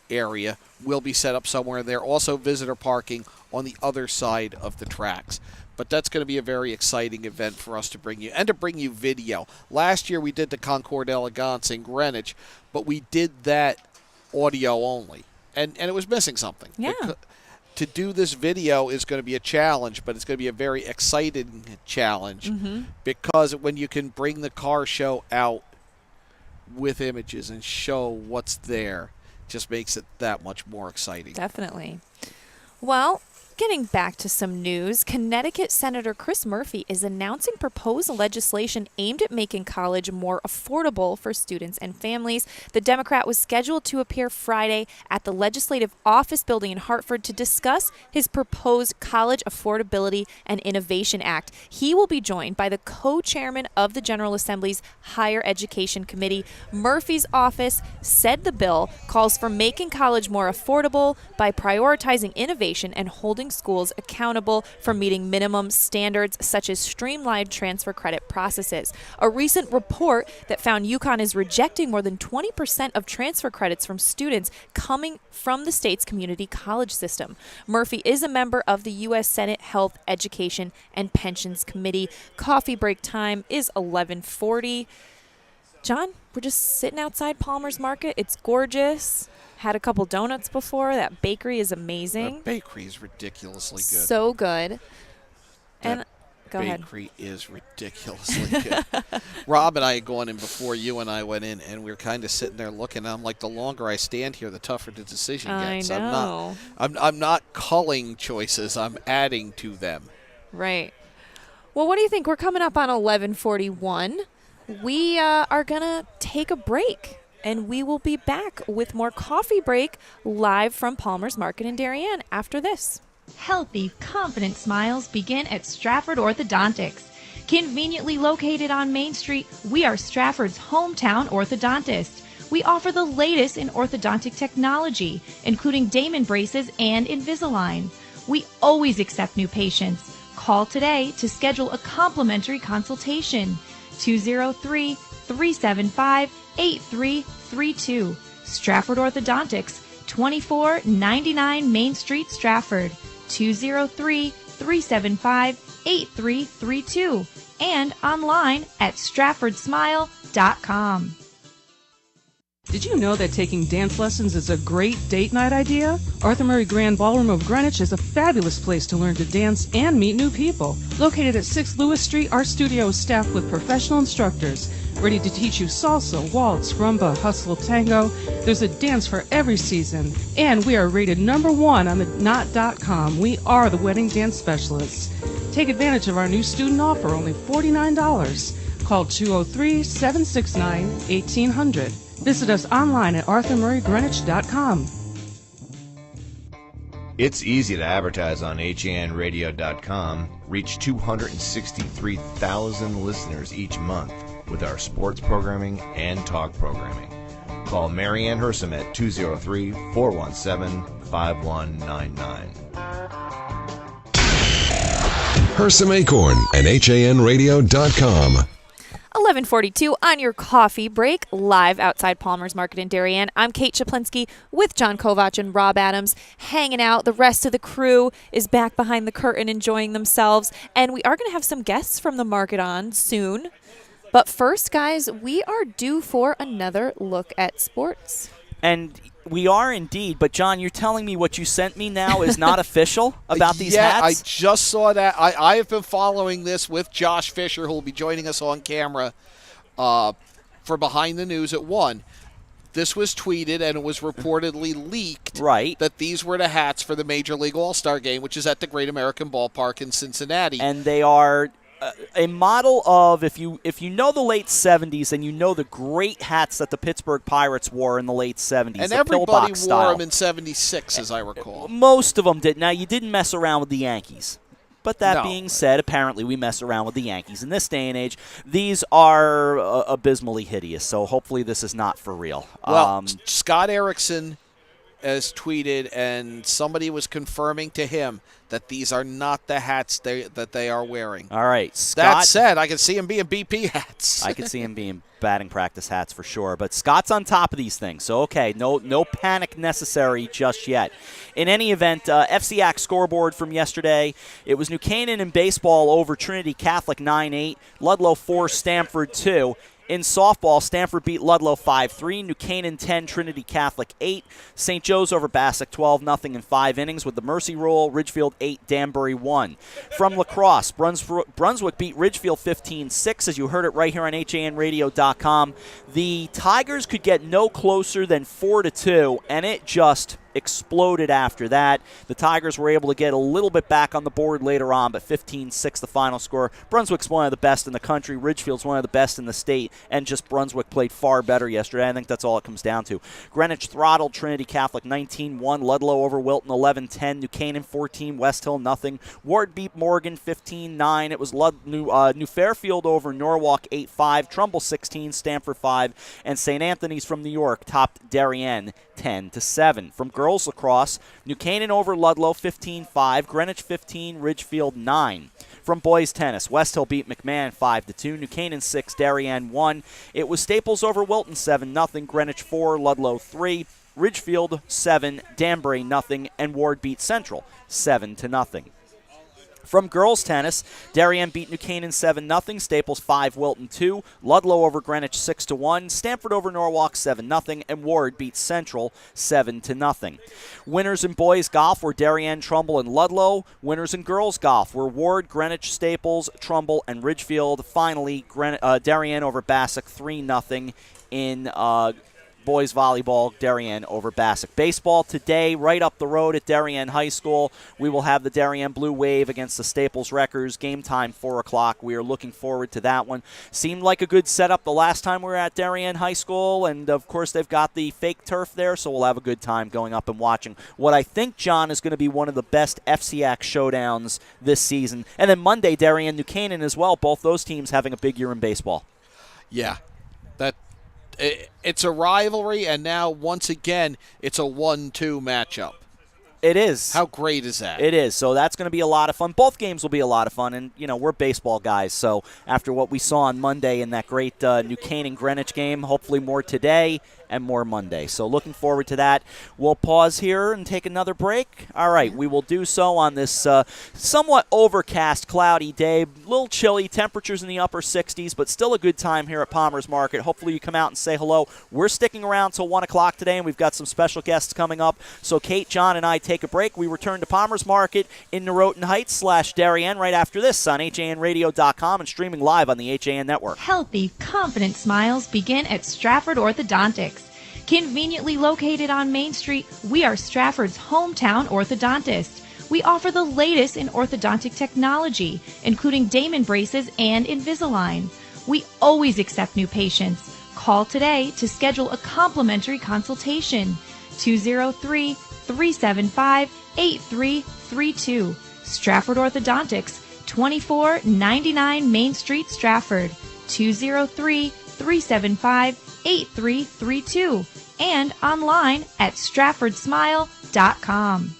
area. Will be set up somewhere there. Also visitor parking on the other side of the tracks. But that's going to be a very exciting event for us to bring you, and to bring you video. Last year we did the Concours d'Elegance in Greenwich, but we did that audio only. And it was missing something. Yeah. To do this video is going to be a challenge, but it's going to be a very exciting challenge because when you can bring the car show out with images and show what's there, just makes it that much more exciting. Definitely. Well, getting back to some news, Connecticut Senator Chris Murphy is announcing proposed legislation aimed at making college more affordable for students and families. The Democrat was scheduled to appear Friday at the Legislative Office Building in Hartford to discuss his proposed College Affordability and Innovation Act. He will be joined by the co-chairman of the General Assembly's Higher Education Committee. Murphy's office said the bill calls for making college more affordable by prioritizing innovation and holding schools accountable for meeting minimum standards such as streamlined transfer credit processes. A recent report that found UConn is rejecting more than 20% of transfer credits from students coming from the state's community college system. Murphy is a member of the U.S. Senate Health, Education, and Pensions Committee. Coffee break time is 11:40. John, we're just sitting outside Palmer's Market. It's gorgeous. Had a couple donuts before. That bakery is amazing. The bakery is ridiculously good. So good. And go ahead. Bakery is ridiculously good. Rob and I had gone in before you and I went in, and we were kind of sitting there looking. And I'm like, the longer I stand here, the tougher the decision gets. I know. I'm not culling choices. I'm adding to them. Right. Well, what do you think? We're coming up on 11:41. We are going to take a break. And we will be back with more Coffee Break live from Palmer's Market in Darien after this. Healthy, confident smiles begin at Stratford Orthodontics. Conveniently located on Main Street, we are Stratford's hometown orthodontist. We offer the latest in orthodontic technology, including Damon braces and Invisalign. We always accept new patients. Call today to schedule a complimentary consultation. 203-375-8332. Stratford Orthodontics, 2499 Main Street, Stratford. 203-375-8332. And online at stratfordsmile.com. Did you know that taking dance lessons is a great date night idea? Arthur Murray Grand Ballroom of Greenwich is a fabulous place to learn to dance and meet new people. Located at 6 Lewis Street, our studio is staffed with professional instructors ready to teach you salsa, waltz, rumba, hustle, tango. There's a dance for every season. And we are rated #1 on the knot.com. We are the wedding dance specialists. Take advantage of our new student offer, only $49. Call 203-769-1800. Visit us online at arthurmurraygreenwich.com. It's easy to advertise on HANradio.com. Reach 263,000 listeners each month with our sports programming and talk programming. Call Mary Ann Hersam at 203-417-5199. Hersam Acorn and HANradio.com. 11:42 on your coffee break, live outside Palmer's Market in Darien. I'm Kate Czaplinski with John Kovach and Rob Adams, hanging out. The rest of the crew is back behind the curtain enjoying themselves, and we are going to have some guests from the market on soon. But first, guys, we are due for another look at sports. And we are indeed, but John, you're telling me what you sent me now is not official about these hats? Yeah, I just saw that. I have been following this with Josh Fisher, who will be joining us on camera for Behind the News at 1. This was tweeted, and it was reportedly leaked that these were the hats for the Major League All-Star Game, which is at the Great American Ballpark in Cincinnati. And they are a model of, if you know the late 70s and you know the great hats that the Pittsburgh Pirates wore in the late 70s. And the everybody pillbox wore style. them in 76, as I recall. Most of them did. Now, you didn't mess around with the Yankees. But that being said, apparently we mess around with the Yankees. In this day and age, these are abysmally hideous, so hopefully this is not for real. Well, Scott Erickson has tweeted, and somebody was confirming to him that these are not the hats that they are wearing. All right, Scott. That said, I can see him being BP hats. I can see him being batting practice hats for sure. But Scott's on top of these things, so okay, no panic necessary just yet. In any event, FCAC scoreboard from yesterday, it was New Canaan in baseball over Trinity Catholic 9-8, Ludlow 4, Stamford 2. In softball, Stanford beat Ludlow 5-3, New Canaan 10, Trinity Catholic 8, St. Joe's over Bassick 12-0 in 5 innings with the Mercy Rule, Ridgefield 8, Danbury 1. From lacrosse, Brunswick beat Ridgefield 15-6, as you heard it right here on HANradio.com. The Tigers could get no closer than 4-2, and it just exploded after that. The Tigers were able to get a little bit back on the board later on, but 15-6 the final score. Brunswick's one of the best in the country. Ridgefield's one of the best in the state, and just Brunswick played far better yesterday. I think that's all it comes down to. Greenwich throttled Trinity Catholic 19-1. Ludlow over Wilton 11-10. New Canaan 14. West Hill nothing. Ward beat Morgan 15-9. It was New Fairfield over Norwalk 8-5. Trumbull 16. Stamford 5. And St. Anthony's from New York topped Darien 10-7. From girls lacrosse, New Canaan over Ludlow 15-5, Greenwich 15, Ridgefield 9. From boys tennis, West Hill beat McMahon 5-2, New Canaan 6, Darien 1. It was Staples over Wilton 7-0, Greenwich 4, Ludlow 3, Ridgefield 7, Danbury 0, and Ward beat Central 7-0. From girls tennis, Darien beat New Canaan 7-0, Staples 5, Wilton 2, Ludlow over Greenwich 6-1, Stamford over Norwalk 7-0, and Ward beat Central 7-0. Winners in boys golf were Darien, Trumbull, and Ludlow. Winners in girls golf were Ward, Greenwich, Staples, Trumbull, and Ridgefield. Finally, Darien over Bassick 3-0 in boys volleyball, Darien over Bassick. Baseball today, right up the road at Darien High School. We will have the Darien Blue Wave against the Staples Wreckers. Game time, 4 o'clock. We are looking forward to that one. Seemed like a good setup the last time we were at Darien High School, and of course they've got the fake turf there, so we'll have a good time going up and watching what I think, John, is going to be one of the best FCAC showdowns this season. And then Monday, Darien, New Canaan as well. Both those teams having a big year in baseball. Yeah, it's a rivalry, and now, once again, it's a 1-2 matchup. It is. How great is that? It is. So that's going to be a lot of fun. Both games will be a lot of fun. And, we're baseball guys. So after what we saw on Monday in that great New Canaan Greenwich game, hopefully more today and more Monday. So looking forward to that. We'll pause here and take another break. All right, we will do so on this somewhat overcast, cloudy day. A little chilly, temperatures in the upper 60s, but still a good time here at Palmer's Market. Hopefully you come out and say hello. We're sticking around till 1 o'clock today, and we've got some special guests coming up. So Kate, John, and I take a break. We return to Palmer's Market in Norotan Heights / Darien right after this on HANradio.com and streaming live on the HAN Network. Healthy, confident smiles begin at Stratford Orthodontics. Conveniently located on Main Street, we are Stratford's hometown orthodontist. We offer the latest in orthodontic technology, including Damon braces and Invisalign. We always accept new patients. Call today to schedule a complimentary consultation. 203-375-8332. Stratford Orthodontics, 2499 Main Street, Stratford. 203-375-8332. And online at stratfordsmile.com.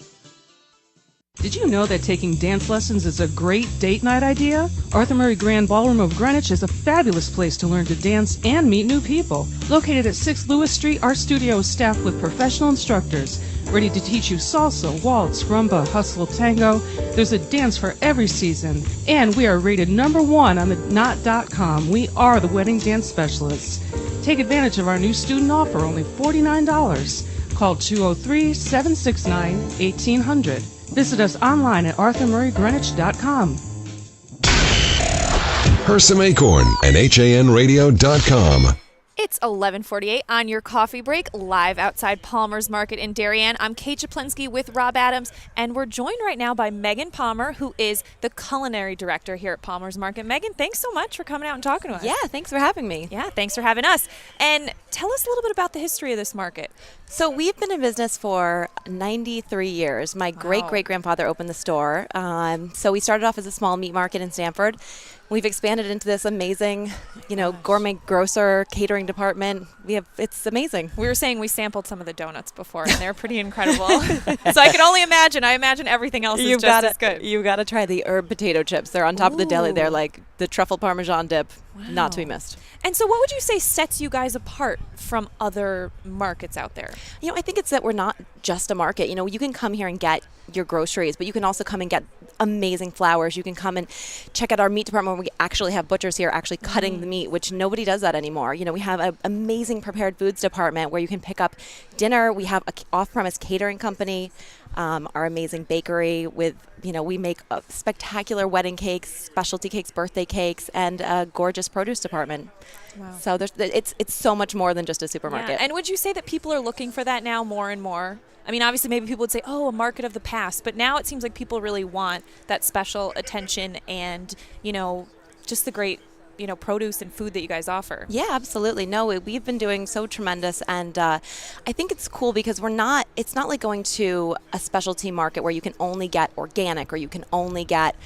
Did you know that taking dance lessons is a great date night idea? Arthur Murray Grand Ballroom of Greenwich is a fabulous place to learn to dance and meet new people. Located at 6 Lewis Street, our studio is staffed with professional instructors ready to teach you salsa, waltz, rumba, hustle, tango. There's a dance for every season. And we are rated #1 on the Knot.com. We are the wedding dance specialists. Take advantage of our new student offer, only $49. Call 203-769-1800. Visit us online at arthurmurraygreenwich.com. Hersam Acorn and HANradio.com. It's 11:48 on your coffee break, live outside Palmer's Market in Darien. I'm Kate Czaplinski with Rob Adams, and we're joined right now by Megan Palmer, who is the culinary director here at Palmer's Market. Megan, thanks so much for coming out and talking to us. Yeah, thanks for having me. Yeah, thanks for having us. And tell us a little bit about the history of this market. So we've been in business for 93 years. My great-great-grandfather opened the store. So we started off as a small meat market in Stamford. We've expanded into this amazing, gourmet grocer catering department. It's amazing. We were saying we sampled some of the donuts before, and they're pretty incredible. So I can only imagine. I imagine everything else is just as good. You've got to try the herb potato chips. They're on top of the deli. They're like the truffle parmesan dip, not to be missed. And so what would you say sets you guys apart from other markets out there? I think it's that we're not just a market. You can come here and get your groceries, but you can also come and get amazing flowers. You can come and check out our meat department where we actually have butchers here actually cutting the meat, which nobody does that anymore. We have an amazing prepared foods department where you can pick up dinner. We have an off-premise catering company, our amazing bakery with, we make spectacular wedding cakes, specialty cakes, birthday cakes, and a gorgeous produce department. Wow. So it's so much more than just a supermarket. Yeah. And would you say that people are looking for that now more and more? I mean, obviously, maybe people would say, a market of the past. But now it seems like people really want that special attention and, just the great, produce and food that you guys offer. Yeah, absolutely. No, we've been doing so tremendous. And I think it's cool because it's not like going to a specialty market where you can only get organic or you can only get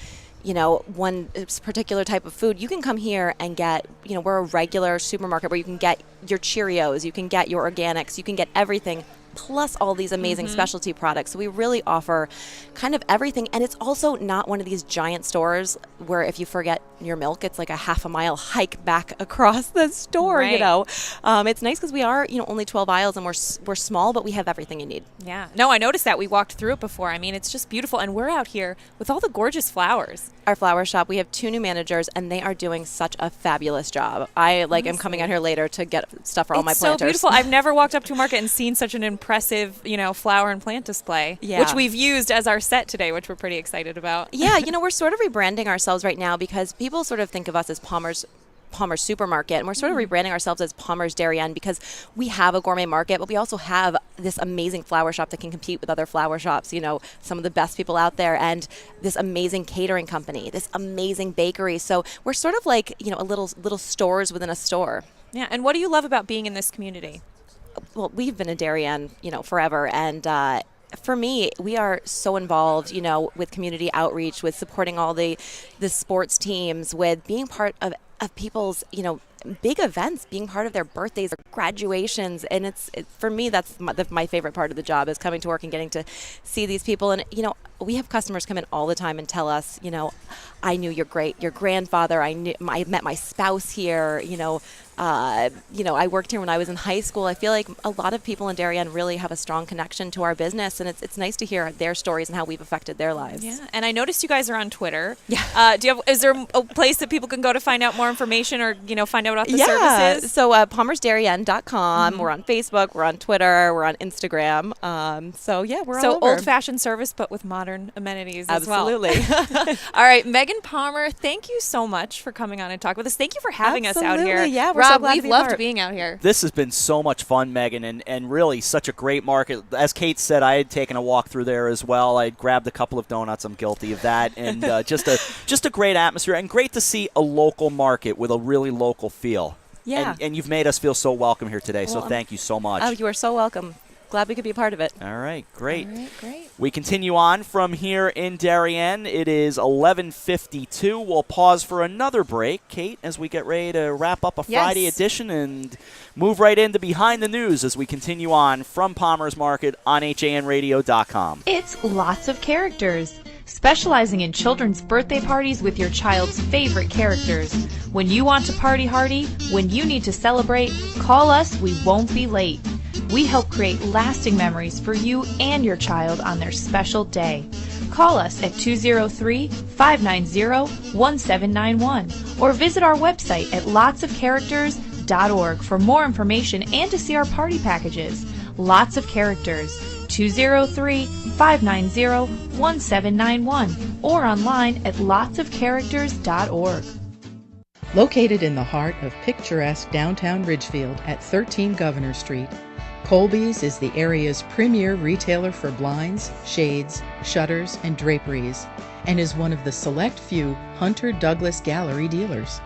one particular type of food. You can come here and get, we're a regular supermarket where you can get your Cheerios, you can get your organics, you can get everything, plus all these amazing specialty products. So we really offer kind of everything. And it's also not one of these giant stores where if you forget your milk, it's like a half a mile hike back across the store, right. It's nice because we are, only 12 aisles and we're small, but we have everything you need. Yeah. No, I noticed that. We walked through it before. I mean, it's just beautiful. And we're out here with all the gorgeous flowers. Our flower shop, we have 2 new managers and they are doing such a fabulous job. I am coming out here later to get stuff for all my planters. It's so beautiful. I've never walked up to a market and seen such an impressive, flower and plant display, which we've used as our set today, which we're pretty excited about. Yeah, we're sort of rebranding ourselves right now because people sort of think of us as Palmer's Supermarket, and we're sort of rebranding ourselves as Palmer's Darien because we have a gourmet market, but we also have this amazing flower shop that can compete with other flower shops, some of the best people out there, and this amazing catering company, this amazing bakery. So we're sort of like, a little stores within a store. Yeah, and what do you love about being in this community? Well, we've been in Darien, forever, and for me, we are so involved, with community outreach, with supporting all the sports teams, with being part of people's, big events, being part of their birthdays or graduations. And for me, that's my favorite part of the job, is coming to work and getting to see these people. And, we have customers come in all the time and tell us, I knew your grandfather. I met my spouse here. I worked here when I was in high school. I feel like a lot of people in Darien really have a strong connection to our business, and it's nice to hear their stories and how we've affected their lives. Yeah, and I noticed you guys are on Twitter. Yeah. Is there a place that people can go to find out more information, or find out about the Yeah. services? So palmersdarien.com. We're on Facebook. We're on Twitter. We're on Instagram. We're all over. Old-fashioned service, but with modern amenities as well. Absolutely. All right, Megan Palmer, thank you so much for coming on and talking with us. Thank you for having us out here. Yeah, we're so Rob, glad to we've be loved part. being out here. This has been so much fun, Megan, and really such a great market. As Kate said, I had taken a walk through there as well. I grabbed a couple of donuts. I'm guilty of that. And just a great atmosphere, and great to see a local market with a really local feel. Yeah. And you've made us feel so welcome here today, so thank you so much. Oh, you are so welcome. Glad we could be a part of it. All right, great. All right, great. We continue on from here in Darien. It is 11:52. We'll pause for another break, Kate, as we get ready to wrap up a Friday edition and move right into Behind the News as we continue on from Palmer's Market on HANradio.com. It's Lots of Characters, specializing in children's birthday parties with your child's favorite characters. When you want to party hardy, when you need to celebrate, call us. We won't be late. We help create lasting memories for you and your child on their special day. Call us at 203-590-1791 or visit our website at lotsofcharacters.org for more information and to see our party packages. Lots of Characters, 203-590-1791 or online at lotsofcharacters.org. Located in the heart of picturesque downtown Ridgefield at 13 Governor Street, Colby's is the area's premier retailer for blinds, shades, shutters, and draperies, and is one of the select few Hunter Douglas Gallery dealers.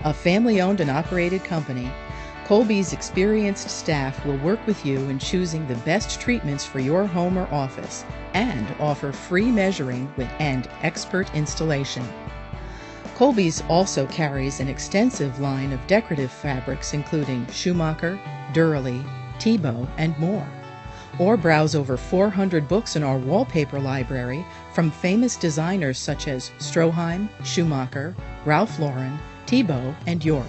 A family-owned and operated company, Colby's experienced staff will work with you in choosing the best treatments for your home or office and offer free measuring and expert installation. Colby's also carries an extensive line of decorative fabrics including Schumacher, Durley, Tebow, and more. Or browse over 400 books in our wallpaper library from famous designers such as Stroheim, Schumacher, Ralph Lauren, Tebow, and York.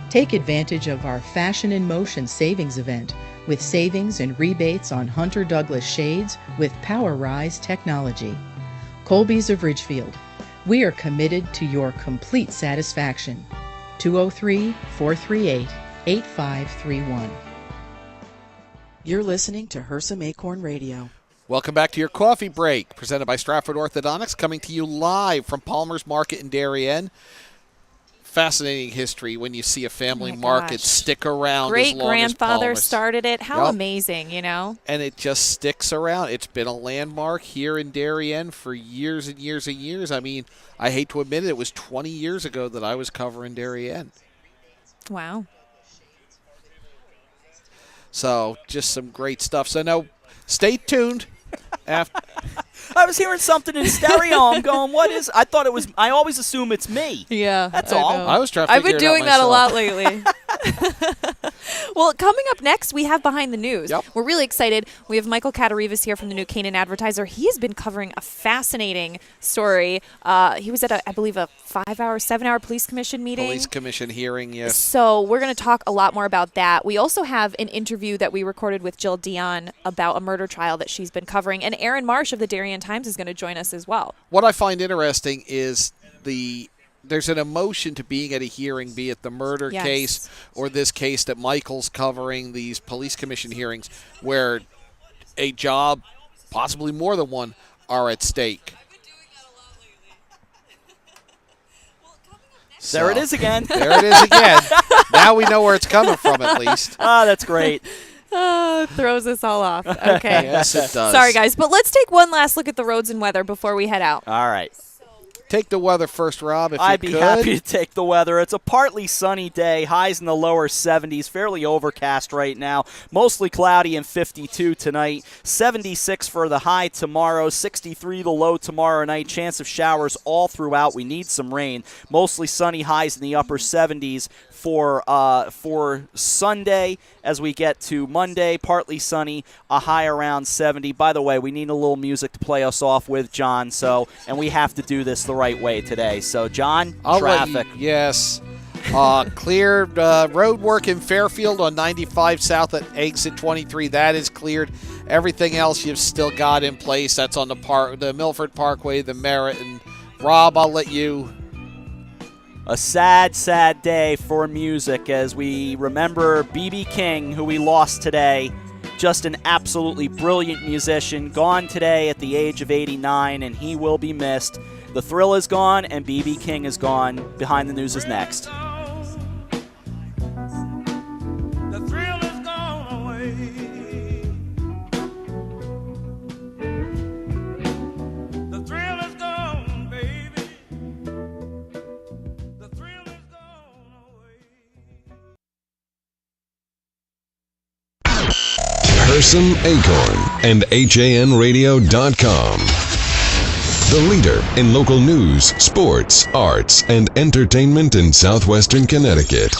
Take advantage of our Fashion in Motion savings event with savings and rebates on Hunter Douglas shades with Power Rise technology. Colby's of Ridgefield. We are committed to your complete satisfaction. 203-438-8531. You're listening to Hersam Acorn Radio. Welcome back to your coffee break, presented by Stratford Orthodontics, coming to you live from Palmer's Market in Darien. Fascinating history when you see a family market stick around as long as Great-grandfather Palmer's started it. How amazing, And it just sticks around. It's been a landmark here in Darien for years and years and years. I mean, I hate to admit it was 20 years ago that I was covering Darien. Wow. So just some great stuff. So now, stay tuned. After I was hearing something in stereo. I'm going, what is? I thought it was. I always assume it's me. Yeah, that's all. I was trying to I've figure been it out doing that a myself. lot lately. Well, coming up next, we have Behind the News. Yep. We're really excited. We have Michael Katarivas here from the New Canaan Advertiser. He has been covering a fascinating story. He was at, I believe, a 7-hour police commission meeting. Police commission hearing, yes. So we're going to talk a lot more about that. We also have an interview that we recorded with Jill Dion about a murder trial that she's been covering. And Aaron Marsh of the Darien Times is going to join us as well. What I find interesting is there's an emotion to being at a hearing, be it the murder case or this case that Michael's covering, these police commission hearings, where a job, possibly more than one, are at stake. There it is again. There it is again. Now we know where it's coming from, at least. Ah, that's great. Throws us all off. Okay. Yes, it does. Sorry, guys. But let's take one last look at the roads and weather before we head out. All right. Take the weather first, Rob, if I'd you be could. happy to take the weather. It's a partly sunny day, highs in the lower 70s, fairly overcast right now. Mostly cloudy and 52 tonight. 76 for the high tomorrow, 63 the low tomorrow night. Chance of showers all throughout. We need some rain. Mostly sunny, highs in the upper 70s for Sunday. As we get to Monday, partly sunny, a high around 70. By the way, we need a little music to play us off with, John, and we have to do this the right way today. So, John, traffic. Yes. Cleared road work in Fairfield on 95 south at exit 23. That is cleared. Everything else you've still got in place. That's on the Milford Parkway, the Merritt. And Rob, I'll let you. A sad, sad day for music as we remember B.B. King, who we lost today. Just an absolutely brilliant musician, gone today at the age of 89, and he will be missed. The Thrill is gone, and B.B. King is gone. Behind the News is next. The thrill is gone away. The thrill is gone, baby. The thrill is gone away. Hersam Acorn and HANradio.com. The leader in local news, sports, arts, and entertainment in southwestern Connecticut.